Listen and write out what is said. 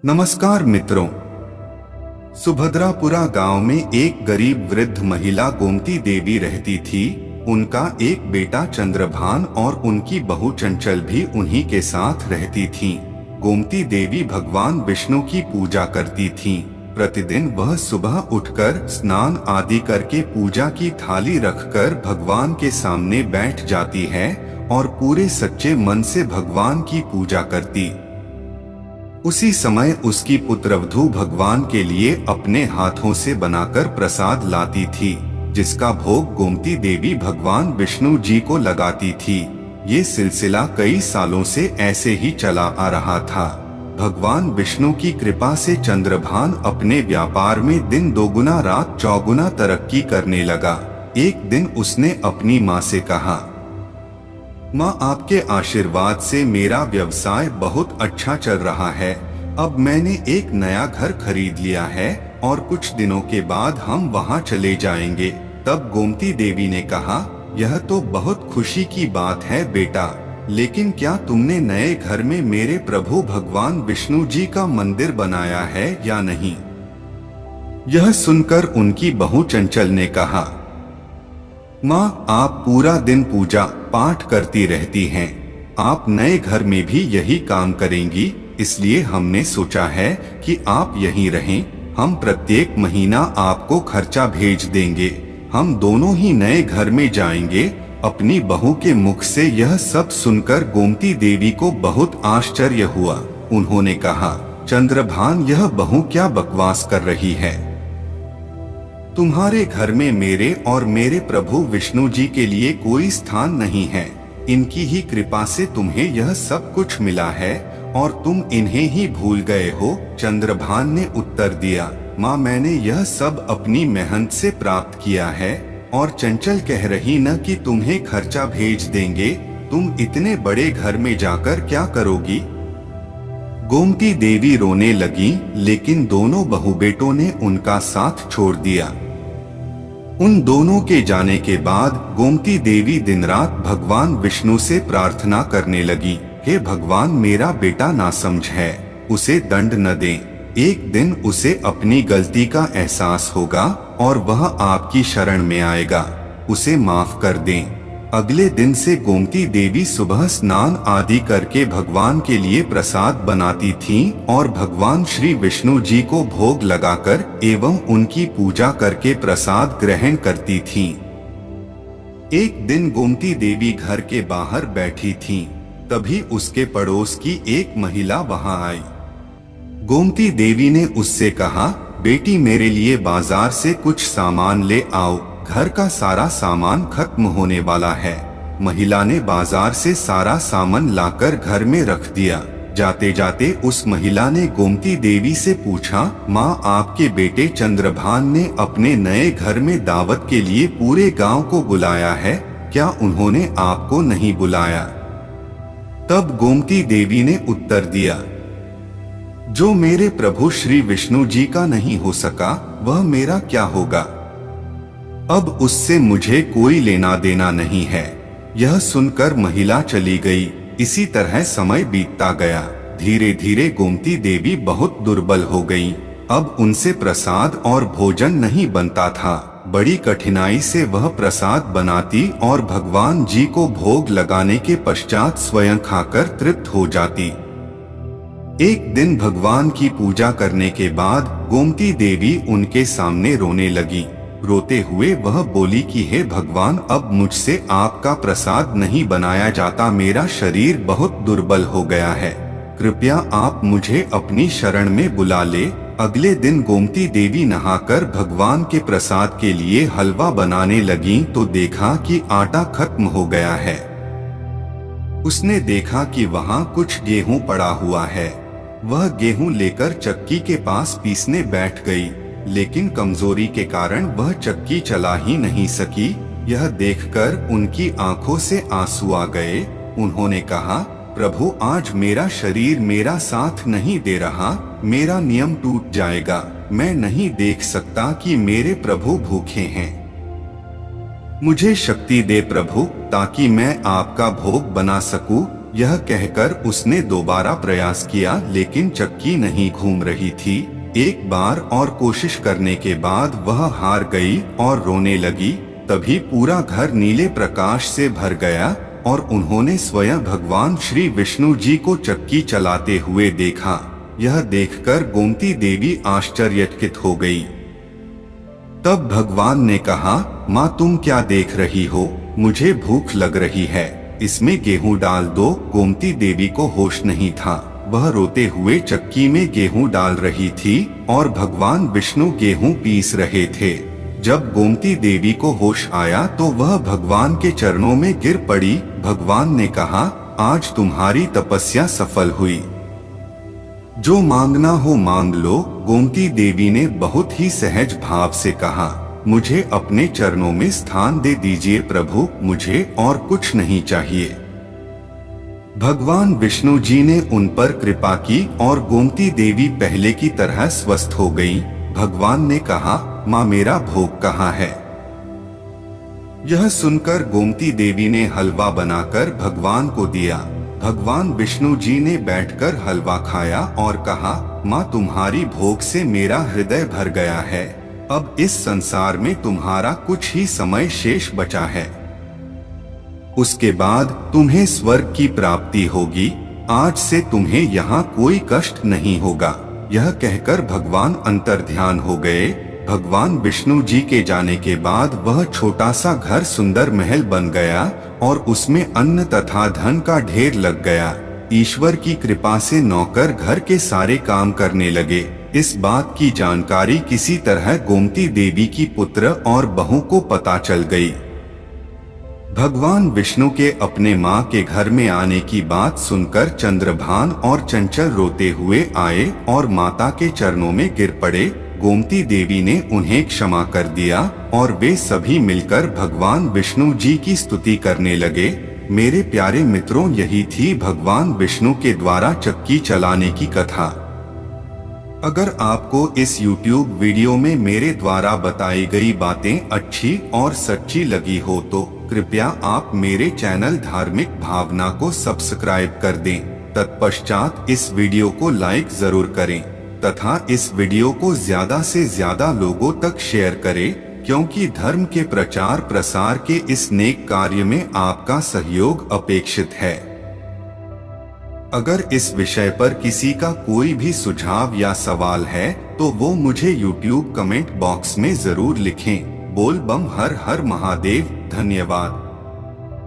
नमस्कार मित्रों। सुभद्रापुरा गांव में एक गरीब वृद्ध महिला गोमती देवी रहती थी। उनका एक बेटा चंद्रभान और उनकी बहू चंचल भी उन्हीं के साथ रहती थीं। गोमती देवी भगवान विष्णु की पूजा करती थीं। प्रतिदिन वह सुबह उठकर स्नान आदि करके पूजा की थाली रखकर भगवान के सामने बैठ जाती है और पूरे सच्चे मन से भगवान की पूजा करती। उसी समय उसकी पुत्रवधू भगवान के लिए अपने हाथों से बनाकर प्रसाद लाती थी, जिसका भोग गोमती देवी भगवान विष्णु जी को लगाती थी। ये सिलसिला कई सालों से ऐसे ही चला आ रहा था। भगवान विष्णु की कृपा से चंद्रभान अपने व्यापार में दिन दोगुना रात चौगुना तरक्की करने लगा। एक दिन उसने अपनी माँ से कहा, माँ, आपके आशीर्वाद से मेरा व्यवसाय बहुत अच्छा चल रहा है। अब मैंने एक नया घर खरीद लिया है और कुछ दिनों के बाद हम वहाँ चले जाएंगे। तब गोमती देवी ने कहा, यह तो बहुत खुशी की बात है बेटा, लेकिन क्या तुमने नए घर में मेरे प्रभु भगवान विष्णु जी का मंदिर बनाया है या नहीं? यह सुनकर उनकी बहू चंचल ने कहा, माँ, आप पूरा दिन पूजा पाठ करती रहती हैं। आप नए घर में भी यही काम करेंगी, इसलिए हमने सोचा है कि आप यहीं रहें। हम प्रत्येक महीना आपको खर्चा भेज देंगे। हम दोनों ही नए घर में जाएंगे। अपनी बहू के मुख से यह सब सुनकर गोमती देवी को बहुत आश्चर्य हुआ। उन्होंने कहा, चंद्रभान, यह बहू क्या बकवास कर रही है? तुम्हारे घर में मेरे और मेरे प्रभु विष्णु जी के लिए कोई स्थान नहीं है। इनकी ही कृपा से तुम्हें यह सब कुछ मिला है और तुम इन्हें ही भूल गए हो। चंद्रभान ने उत्तर दिया, माँ, मैंने यह सब अपनी मेहनत से प्राप्त किया है और चंचल कह रही न कि तुम्हें खर्चा भेज देंगे। तुम इतने बड़े घर में जाकर क्या करोगी? गोमती देवी रोने लगी, लेकिन दोनों बहू बेटों ने उनका साथ छोड़ दिया। उन दोनों के जाने के बाद गोमती देवी दिन रात भगवान विष्णु से प्रार्थना करने लगी, हे भगवान, मेरा बेटा नासमझ है, उसे दंड न दें। एक दिन उसे अपनी गलती का एहसास होगा और वह आपकी शरण में आएगा। उसे माफ कर दें। अगले दिन से गोमती देवी सुबह स्नान आदि करके भगवान के लिए प्रसाद बनाती थीं और भगवान श्री विष्णु जी को भोग लगाकर एवं उनकी पूजा करके प्रसाद ग्रहण करती थीं। एक दिन गोमती देवी घर के बाहर बैठी थीं, तभी उसके पड़ोस की एक महिला वहां आई। गोमती देवी ने उससे कहा, बेटी, मेरे लिए बाजार से कुछ सामान ले आओ, घर का सारा सामान खत्म होने वाला है। महिला ने बाजार से सारा सामान लाकर घर में रख दिया। जाते जाते उस महिला ने गोमती देवी से पूछा, माँ, आपके बेटे चंद्रभान ने अपने नए घर में दावत के लिए पूरे गांव को बुलाया है, क्या उन्होंने आपको नहीं बुलाया? तब गोमती देवी ने उत्तर दिया, जो मेरे प्रभु श्री विष्णु जी का नहीं हो सका, वह मेरा क्या होगा? अब उससे मुझे कोई लेना देना नहीं है। यह सुनकर महिला चली गई। इसी तरह समय बीतता गया। धीरे धीरे गोमती देवी बहुत दुर्बल हो गई। अब उनसे प्रसाद और भोजन नहीं बनता था। बड़ी कठिनाई से वह प्रसाद बनाती और भगवान जी को भोग लगाने के पश्चात स्वयं खाकर तृप्त हो जाती। एक दिन भगवान की पूजा करने के बाद गोमती देवी उनके सामने रोने लगी। रोते हुए वह बोली कि हे भगवान, अब मुझसे आपका प्रसाद नहीं बनाया जाता। मेरा शरीर बहुत दुर्बल हो गया है। कृपया आप मुझे अपनी शरण में बुला ले। अगले दिन गोमती देवी नहाकर भगवान के प्रसाद के लिए हलवा बनाने लगी तो देखा कि आटा खत्म हो गया है। उसने देखा कि वहाँ कुछ गेहूं पड़ा हुआ है। वह गेहूं लेकर चक्की के पास पीसने बैठ गई, लेकिन कमजोरी के कारण वह चक्की चला ही नहीं सकी। यह देखकर उनकी आंखों से आंसू आ गए। उन्होंने कहा, प्रभु, आज मेरा शरीर मेरा साथ नहीं दे रहा। मेरा नियम टूट जाएगा। मैं नहीं देख सकता कि मेरे प्रभु भूखे हैं। मुझे शक्ति दे प्रभु, ताकि मैं आपका भोग बना सकूं। यह कहकर उसने दोबारा प्रयास किया, लेकिन चक्की नहीं घूम रही थी। एक बार और कोशिश करने के बाद वह हार गई और रोने लगी। तभी पूरा घर नीले प्रकाश से भर गया और उन्होंने स्वयं भगवान श्री विष्णु जी को चक्की चलाते हुए देखा। यह देखकर गोमती देवी आश्चर्यचकित हो गई। तब भगवान ने कहा, माँ तुम क्या देख रही हो? मुझे भूख लग रही है, इसमें गेहूं डाल दो। गोमती देवी को होश नहीं था। वह रोते हुए चक्की में गेहूं डाल रही थी और भगवान विष्णु गेहूं पीस रहे थे। जब गोमती देवी को होश आया तो वह भगवान के चरणों में गिर पड़ी। भगवान ने कहा, आज तुम्हारी तपस्या सफल हुई, जो मांगना हो मांग लो। गोमती देवी ने बहुत ही सहज भाव से कहा, मुझे अपने चरणों में स्थान दे दीजिए प्रभु, मुझे और कुछ नहीं चाहिए। भगवान विष्णु जी ने उन पर कृपा की और गोमती देवी पहले की तरह स्वस्थ हो गई। भगवान ने कहा, माँ मेरा भोग कहाँ है? यह सुनकर गोमती देवी ने हलवा बनाकर भगवान को दिया। भगवान विष्णु जी ने बैठकर हलवा खाया और कहा, माँ तुम्हारी भोग से मेरा हृदय भर गया है। अब इस संसार में तुम्हारा कुछ ही समय शेष बचा है, उसके बाद तुम्हें स्वर्ग की प्राप्ति होगी। आज से तुम्हें यहाँ कोई कष्ट नहीं होगा। यह कहकर भगवान अंतर्ध्यान हो गए। भगवान विष्णु जी के जाने के बाद वह छोटा सा घर सुंदर महल बन गया और उसमें अन्न तथा धन का ढेर लग गया। ईश्वर की कृपा से नौकर घर के सारे काम करने लगे। इस बात की जानकारी किसी तरह गोमती देवी की पुत्र और बहू को पता चल गई। भगवान विष्णु के अपने माँ के घर में आने की बात सुनकर चंद्रभान और चंचल रोते हुए आए और माता के चरणों में गिर पड़े। गोमती देवी ने उन्हें क्षमा कर दिया और वे सभी मिलकर भगवान विष्णु जी की स्तुति करने लगे। मेरे प्यारे मित्रों, यही थी भगवान विष्णु के द्वारा चक्की चलाने की कथा। अगर आपको इस YouTube वीडियो में मेरे द्वारा बताई गई बातें अच्छी और सच्ची लगी हो तो कृपया आप मेरे चैनल धार्मिक भावना को सब्सक्राइब कर दें। तत्पश्चात इस वीडियो को लाइक जरूर करें तथा इस वीडियो को ज्यादा से ज्यादा लोगों तक शेयर करें, क्योंकि धर्म के प्रचार प्रसार के इस नेक कार्य में आपका सहयोग अपेक्षित है। अगर इस विषय पर किसी का कोई भी सुझाव या सवाल है तो वो मुझे YouTube कमेंट बॉक्स में जरूर लिखें। बोल बम हर हर महादेव। धन्यवाद।